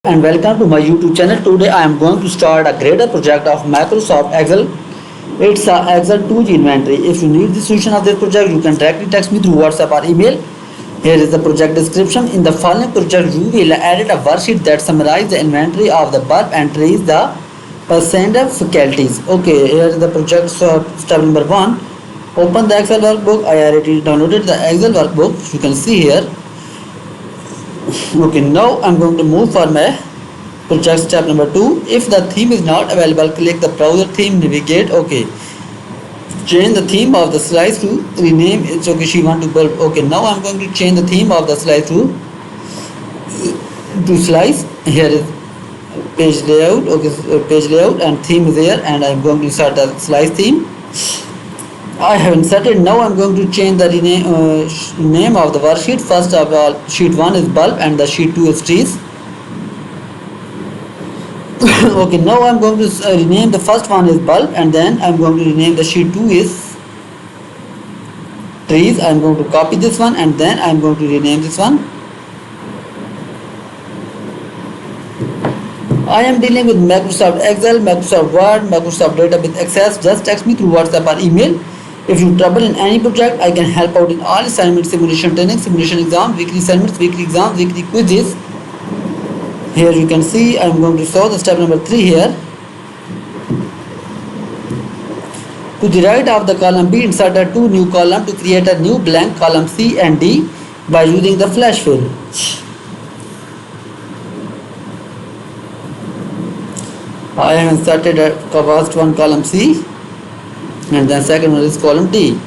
And welcome to my YouTube channel. Today I am going to start a greater project of Microsoft Excel. It's a Excel 2G inventory. If you need the solution of this project, you can directly text me through WhatsApp or email. Here is the project description. In the following project, you will edit a worksheet that summarizes the inventory of the bulk entries, the percent of faculties. Okay, here is the project step number 1. Open the Excel workbook. I already downloaded the Excel workbook. You can see here. Okay, now I'm going to move for my project step number 2. If the theme is not available, click the browser theme, navigate. Okay, change the theme of the slides to rename. It's okay, she want to bulb. Okay, now I'm going to change the theme of the slide to slides. Here is page layout. Okay, page layout and theme is here, and I'm going to insert the slides theme. I have inserted. Now I'm going to change the name of the worksheet. First of all, sheet 1 is bulb and the sheet 2 is trees. Okay, now I'm going to rename the first one is bulb, and then I'm going to rename the sheet 2 is trees. I'm going to copy this one, and then I'm going to rename this one. I am dealing with Microsoft Excel, Microsoft Word, Microsoft Database Access. Just text me through WhatsApp or email. If you trouble in any project, I can help out in all assignments, simulation training, simulation exam, weekly assignments, weekly exams, weekly quizzes. Here you can see I am going to solve the step number 3 here. To the right of the column B, insert a 2 new column to create a new blank column C and D by using the flash fill. I have inserted a first one column C and then second one is column D.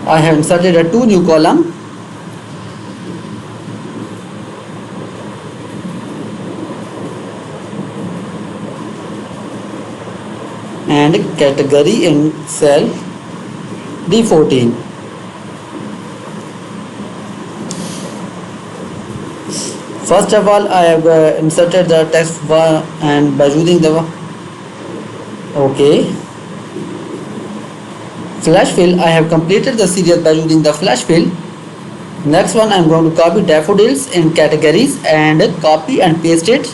I have inserted a 2 new column and category in cell D14. First of all, I have inserted the text and by using the flash fill. I have completed the series by using the flash fill. Next one, I am going to copy daffodils in categories and copy and paste it.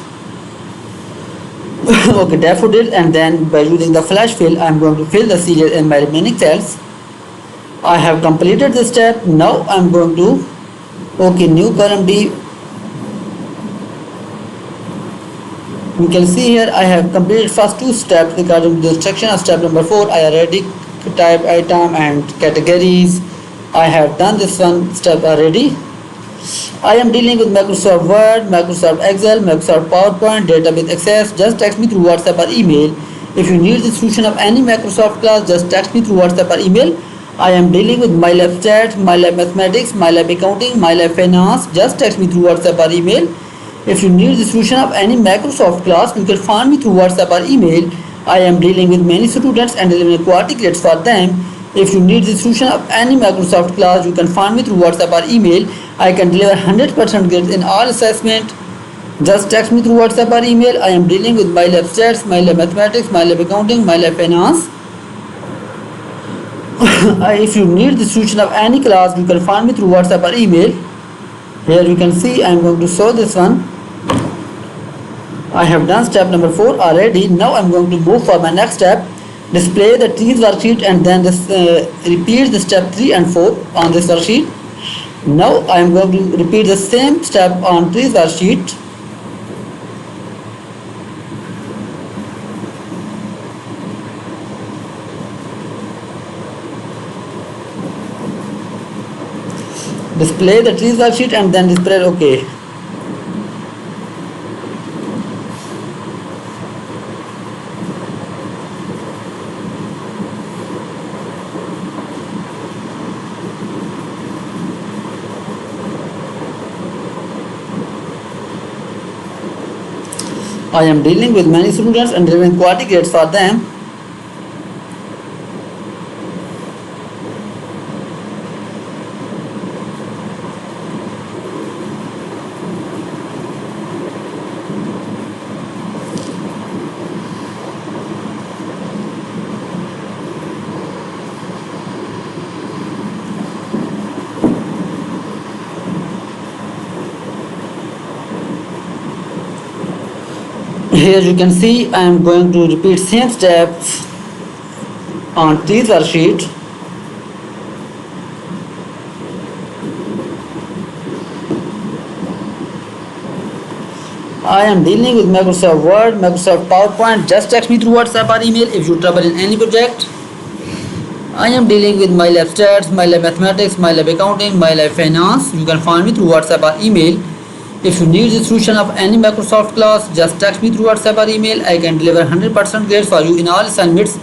Okay, daffodil, and then by using the flash fill, I am going to fill the series in my remaining cells. I have completed this step. Now I am going to new column D. You can see here I have completed first 2 steps regarding to the instruction of step number 4. I already type item and categories. I have done this one step already. I am dealing with Microsoft Word, Microsoft Excel, Microsoft PowerPoint, Database Access. Just text me through WhatsApp or email. If you need the solution of any Microsoft class, just text me through WhatsApp or email. I am dealing with MyLab Stats, MyLab Mathematics, MyLab Accounting, MyLab Finance. Just text me through WhatsApp or email. If you need the solution of any Microsoft class, you can find me through WhatsApp or email. I am dealing with many students and delivering quality grades for them. If you need the solution of any Microsoft class, you can find me through WhatsApp or email. I can deliver 100% grades in all assessment. Just text me through WhatsApp or email. I am dealing with MyLab Stats, MyLab Mathematics, MyLab Accounting, MyLab Finance. If you need the solution of any class, you can find me through WhatsApp or email. Here you can see I am going to show this one. I have done step number 4 already. Now I am going to move for my next step. Display the trees worksheet and then repeat the step 3 and 4 on this worksheet. Now I am going to repeat the same step on trees worksheet. Display the trees worksheet and then display OK. I am dealing with many students and delivering quality grades for them. Here you can see I am going to repeat same steps on this worksheet. I am dealing with Microsoft Word, Microsoft PowerPoint. Just text me through WhatsApp or email if you trouble in any project. I am dealing with MyLab Stats, MyLab Mathematics, MyLab Accounting, MyLab Finance. You can find me through WhatsApp or email. If you need the solution of any Microsoft class, just text me through WhatsApp or email. I can deliver 100% grades for you in all assignments,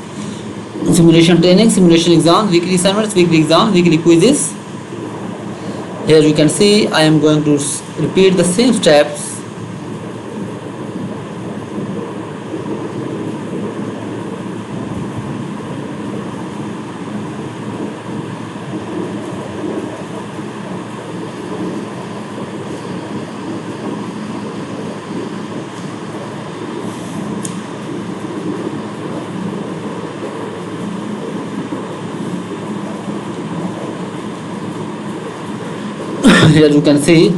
simulation training, simulation exams, weekly assignments, weekly exams, weekly quizzes. Here you can see I am going to repeat the same steps. Here you can see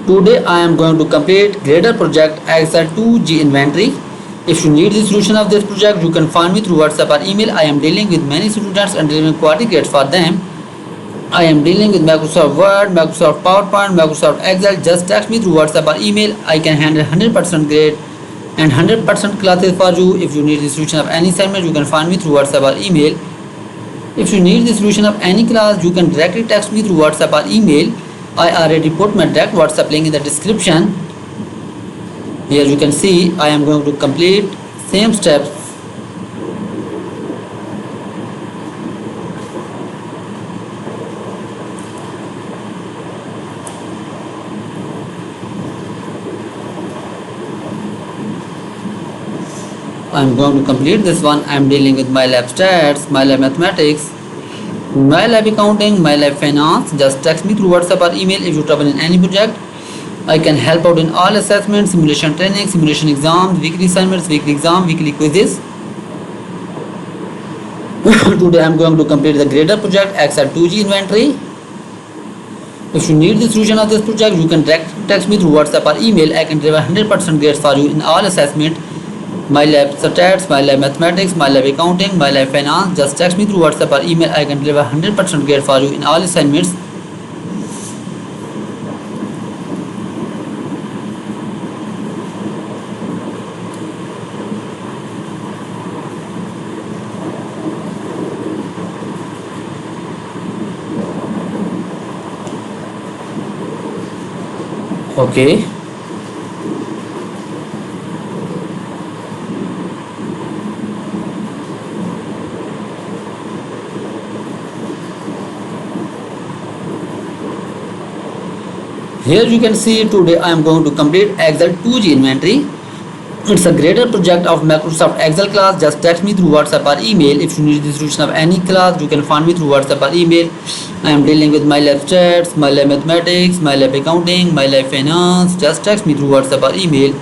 today I am going to complete Gradle project Excel 2G inventory. If you need the solution of this project, you can find me through WhatsApp or email. I am dealing with many students and delivering quality grades for them. I am dealing with Microsoft Word, Microsoft PowerPoint, Microsoft Excel. Just text me through WhatsApp or email. I can handle 100% grade and 100% classes for you. If you need the solution of any assignment, you can find me through WhatsApp or email. If you need the solution of any class, you can directly text me through WhatsApp or email. I already put my direct WhatsApp link in the description. Here you can see I am going to complete same steps. I am going to complete this one. I am dealing with MyLab Stats, MyLab Mathematics, MyLab Accounting, MyLab Finance. Just text me through WhatsApp or email if you trouble in any project. I can help out in all assessments, simulation training, simulation exams, weekly assignments, weekly exam, weekly quizzes. Today I am going to complete the Gradle project Excel 2G inventory. If you need the solution of this project, you can direct text me through WhatsApp or email. I can deliver 100% grades for you in all assessment. MyLab Stats, MyLab Mathematics, MyLab Accounting, MyLab Finance. Just text me through WhatsApp or email. I can deliver 100% grade for you in all assignments. Okay. Here you can see today I am going to complete Excel 2G inventory. It's a Gradle project of Microsoft Excel class. Just text me through WhatsApp or email. If you need the solution of any class, you can find me through WhatsApp or email. I am dealing with MyLab Stats, MyLab Mathematics, MyLab Accounting, MyLab Finance. Just text me through WhatsApp or email.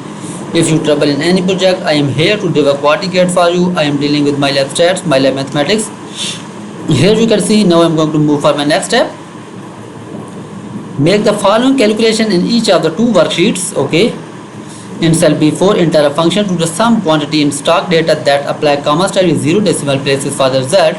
If you trouble in any project, I am here to deliver quality grade for you. I am dealing with MyLab Stats, MyLab Mathematics. Here you can see now I am going to move for my next step. Make the following calculation in each of the two worksheets. Okay. In cell B4, enter a function to the sum quantity in stock data that apply comma style with 0 decimal places for the result.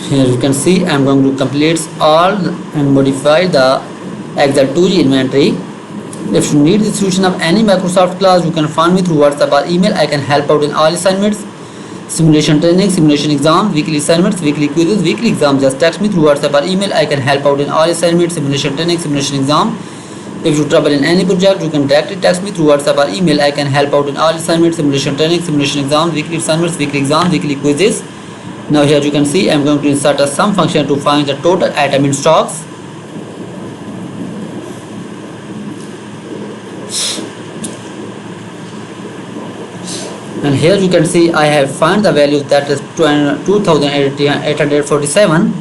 Here you can see I am going to complete all and modify the Excel 2G inventory. If you need the solution of any Microsoft class, you can find me through WhatsApp or email. I can help out in all assignments, simulation training, simulation exams, weekly assignments, weekly quizzes, weekly exams. Just text me through WhatsApp or email. I can help out in all assignments, simulation training, simulation exam. If you trouble in any project, you can directly text me through WhatsApp or email. I can help out in all assignments, simulation training, simulation exams, weekly assignments, weekly exams, weekly quizzes. Now here you can see I am going to insert a sum function to find the total item in stocks. And here you can see I have found the values, that is 2847.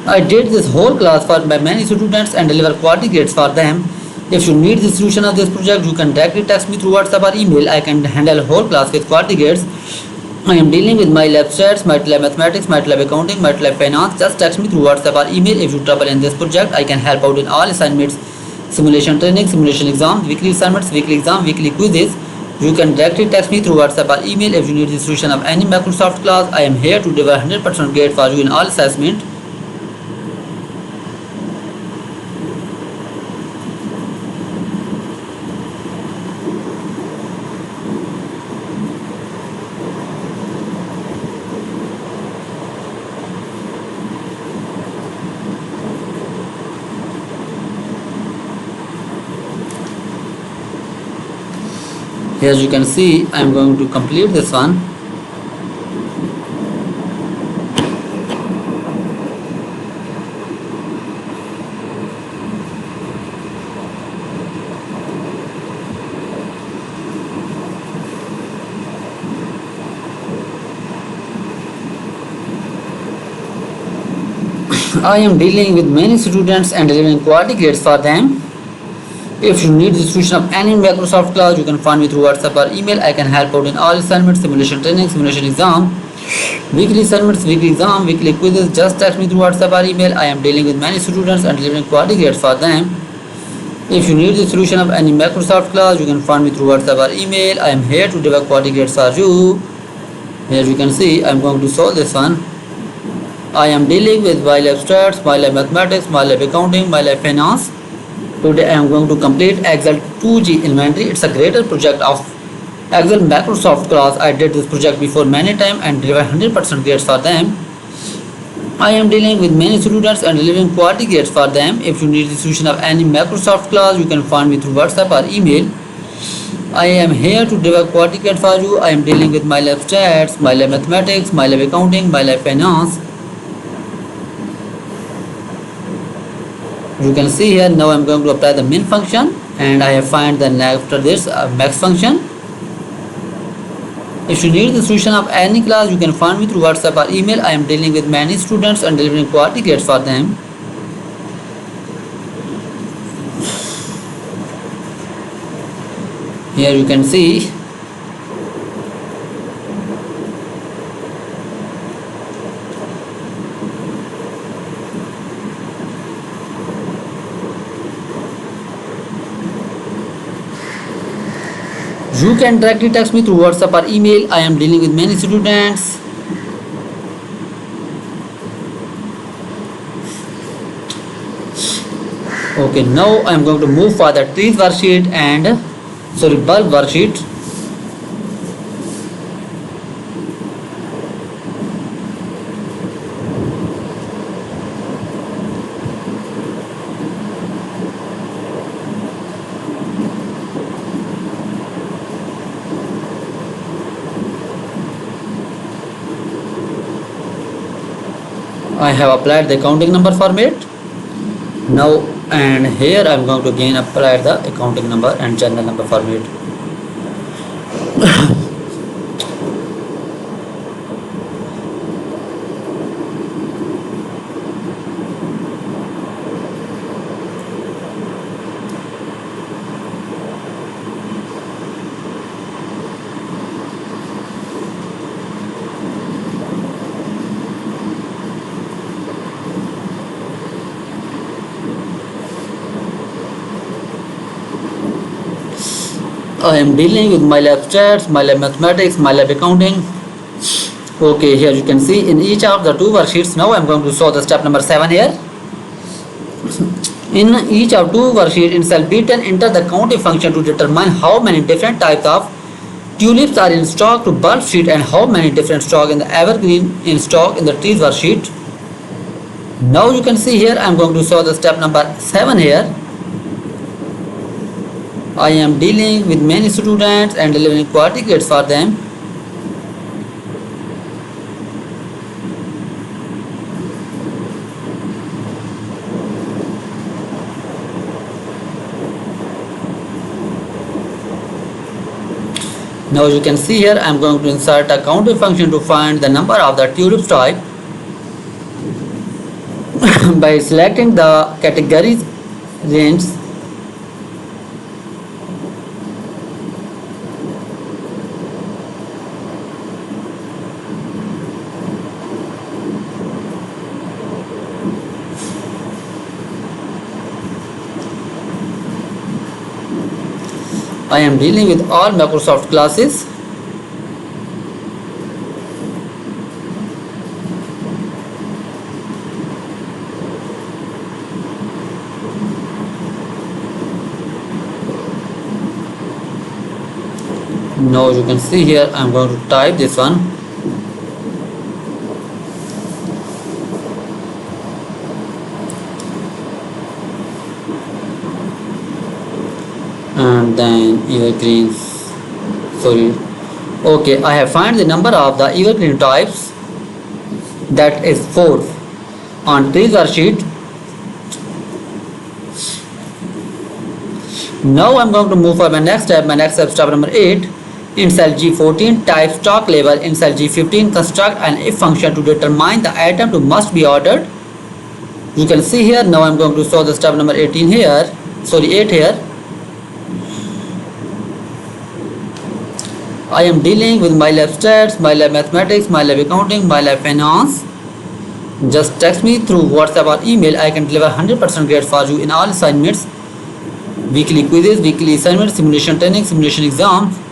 I did this whole class for my many students and deliver quality grades for them. If you need the solution of this project, you can directly text me through WhatsApp or email. I can handle a whole class with quality grades. I am dealing with my lab stats, my lab mathematics, my lab accounting, my lab finance. Just text me through WhatsApp or email if you trouble in this project. I can help out in all assignments, simulation training, simulation exams, weekly assignments, weekly exam, weekly quizzes. You can directly text me through WhatsApp or email if you need the solution of any Microsoft class. I am here to deliver 100% grade for you in all assessment. Here you can see I am going to complete this one. I am dealing with many students and delivering quality grades for them. If you need the solution of any Microsoft class, you can find me through WhatsApp or email. I can help out in all assignments, simulation training, simulation exam, weekly assignments, weekly exam, weekly quizzes. Just text me through WhatsApp or email. I am dealing with many students and delivering quality grades for them. If you need the solution of any Microsoft class, you can find me through WhatsApp or email. I am here to deliver quality grades for you. Here you can see I am going to solve this one. I am dealing with my lab stats, my lab mathematics, my lab accounting, my lab finance. Today I am going to complete Excel 2G Inventory. It's a greater project of Excel Microsoft class. I did this project before many times and delivered 100% grades for them. I am dealing with many students and delivering quality grades for them. If you need the solution of any Microsoft class, you can find me through WhatsApp or email. I am here to deliver quality grades for you. I am dealing with my lab stats, my lab mathematics, my lab accounting, my lab finance. You can see here now I am going to apply the min function and I have find the after this max function. If you need the solution of any class, you can find me through WhatsApp or email. I am dealing with many students and delivering quality grades for them. Here you can see you can directly text me through WhatsApp or email. I am dealing with many students. Okay, now I am going to move for the trees worksheet and bulb worksheet. I have applied the accounting number format now, and here I am going to again apply the accounting number and journal number format. I am dealing with my lab stats, my lab mathematics, my lab accounting. Okay, here you can see in each of the two worksheets. Now I am going to show the step number 7 here. In each of two worksheets in cell B10, enter the counting function to determine how many different types of tulips are in stock to bulb sheet and how many different stock in the evergreen in stock in the trees worksheet. Now you can see here I am going to show the step number 7 here. I am dealing with many students and delivering quality grades for them. Now you can see here I am going to insert a counting function to find the number of the tulips type. By selecting the categories range, I am dealing with all Microsoft classes. Now you can see here I am going to type this one, and then evergreens, sorry, okay, I have found the number of the evergreen types, that is 4 on this worksheet. Now I'm going to move for my next step. My next step number 8. In cell G14, type stock label. In cell G15, construct an if function to determine the item to must be ordered. You can see here. Now I'm going to show the step number 18 here. Sorry, 8 here. I am dealing with MyLab stats, MyLab mathematics, MyLab accounting, MyLab finance. Just text me through WhatsApp or email. I can deliver 100% grade for you in all assignments. Weekly quizzes, weekly assignments, simulation training, simulation exam.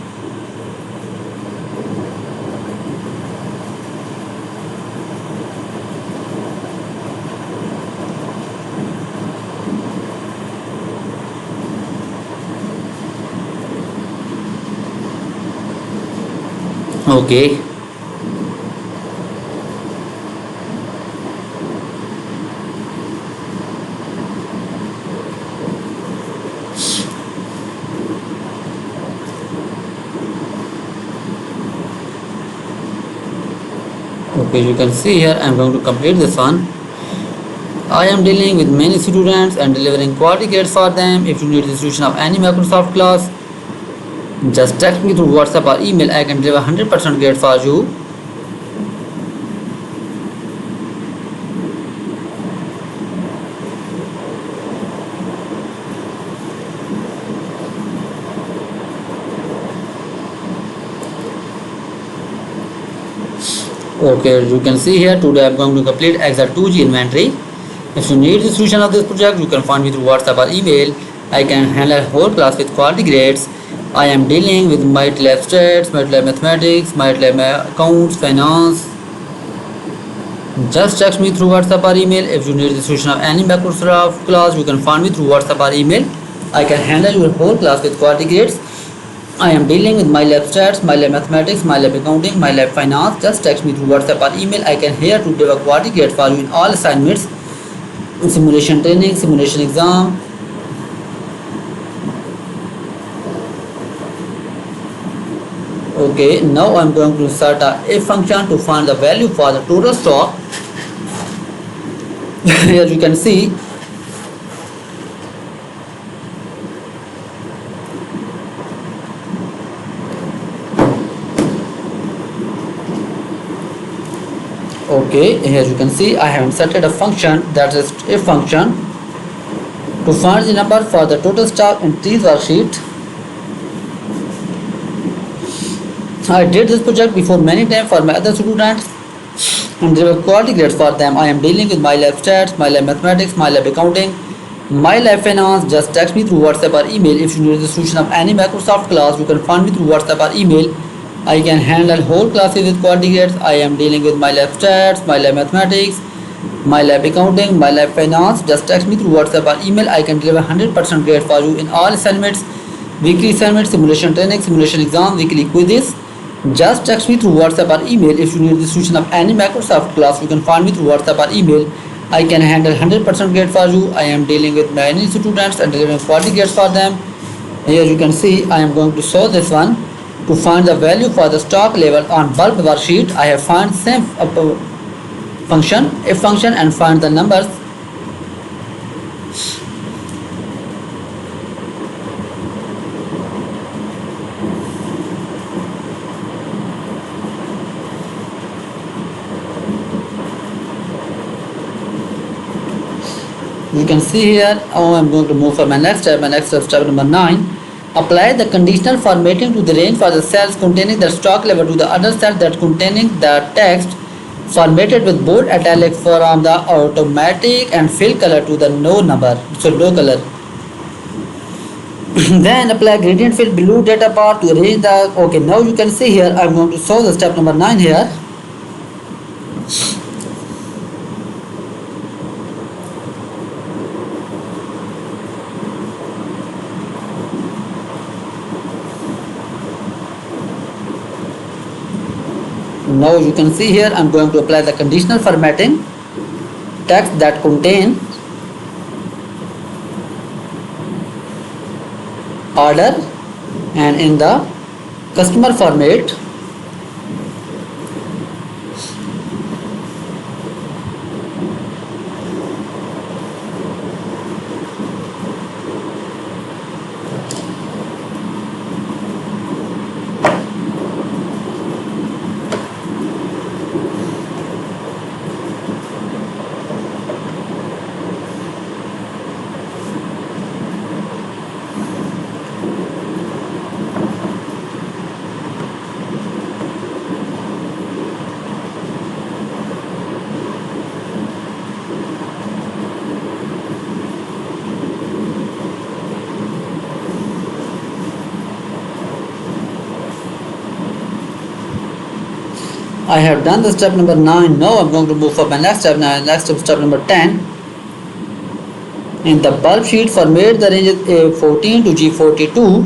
Okay. Okay, you can see here I am going to complete this one. I am dealing with many students and delivering quality grades for them. If you need the solution of any Microsoft class, just text me through WhatsApp or email. I can deliver 100% grade for you. Okay, you can see here today I am going to complete Excel 2G inventory. If you need the solution of this project, you can find me through WhatsApp or email. I can handle whole class with quality grades. I am dealing with MyLab stats, MyLab mathematics, MyLab accounts, finance. Just text me through WhatsApp or email. If you need the solution of any Microsoft class, you can find me through WhatsApp or email. I can handle your whole class with quality grades. I am dealing with MyLab stats, MyLab mathematics, MyLab accounting, MyLab finance. Just text me through WhatsApp or email. I can here to deliver quality grades for you in all assignments, simulation training, simulation exam. Okay, now I am going to insert a if function to find the value for the total stock. Here you can see okay, here you can see I have inserted a function, that is if function, to find the number for the total stock in this worksheet. I did this project before many times for my other students and there were quality grades for them. I am dealing with MyLab stats, MyLab mathematics, MyLab accounting, MyLab finance. Just text me through WhatsApp or email. If you need the solution of any Microsoft class, you can find me through WhatsApp or email. I can handle whole classes with quality grades. I am dealing with MyLab stats, MyLab mathematics, MyLab accounting, MyLab finance. Just text me through WhatsApp or email. I can deliver 100% grade for you in all assignments, weekly assignments, simulation training, simulation exam, weekly quizzes. Just text me through WhatsApp or email. If you need the solution of any Microsoft class, you can find me through WhatsApp or email. I can handle 100% grade for you. I am dealing with many students and delivering quality grades for them. Here you can see I am going to show this one. To find the value for the stock level on bulk worksheet, I have found same function, if function, and find the numbers. you can see here, I'm going to move for my next step. My next step, step number 9. Apply the conditional formatting to the range for the cells containing the stock level to the other cell that containing the text formatted with bold italic from the automatic and fill color to the no number, so low color. Then apply gradient fill below data bar to arrange the, okay, now you can see here, I'm going to show the step number 9 here. Now you can see here, I'm going to apply the conditional formatting, text that contain order and in the customer format. I have done the step number 9. Now I'm going to move for my next step. Now next step, step number 10. In the bulb sheet format the range is A14 to G42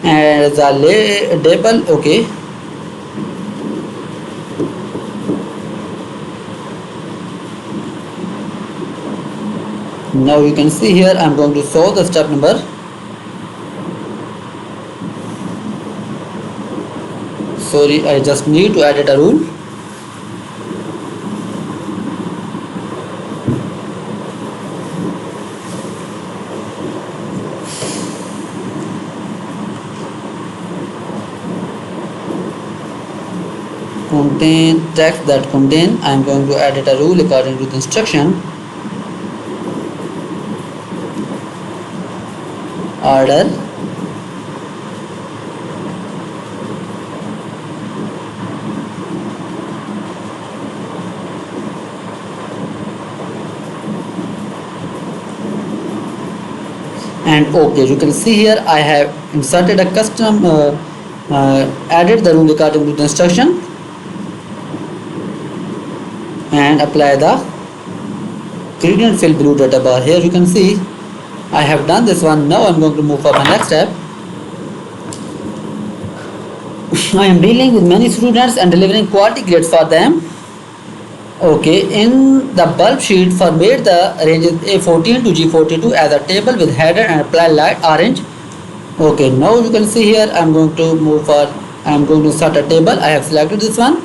and the label, okay. Now you can see here, I'm going to solve the step number. Sorry, I just need to edit a rule. Contain text that contain, I am going to edit a rule according to the instruction. Order and okay, you can see here I have inserted a custom added the rule according to the instruction and apply the gradient fill below data bar. Here you can see I have done this one. Now I'm going to move for my next step. I am dealing with many students and delivering quality grades for them. Okay, in the bulb sheet format the ranges A14 to G42 as a table with header and apply light orange. Okay, now you can see here I'm going to move for, I'm going to start a table. I have selected this one.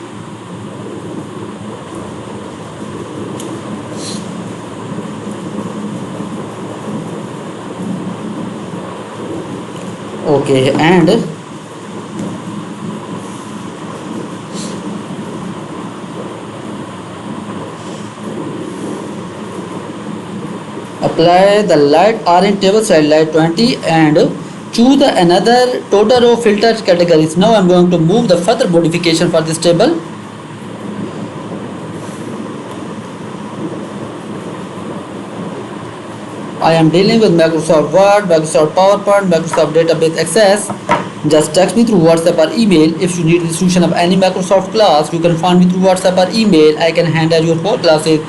Okay, and apply the light orange table style light 20 and choose the another total row filter categories. Now I'm going to move the further modification for this table. I am dealing with Microsoft Word, Microsoft PowerPoint, Microsoft Database Access. Just text me through WhatsApp or email. If you need the solution of any Microsoft class, you can find me through WhatsApp or email. I can handle your whole classes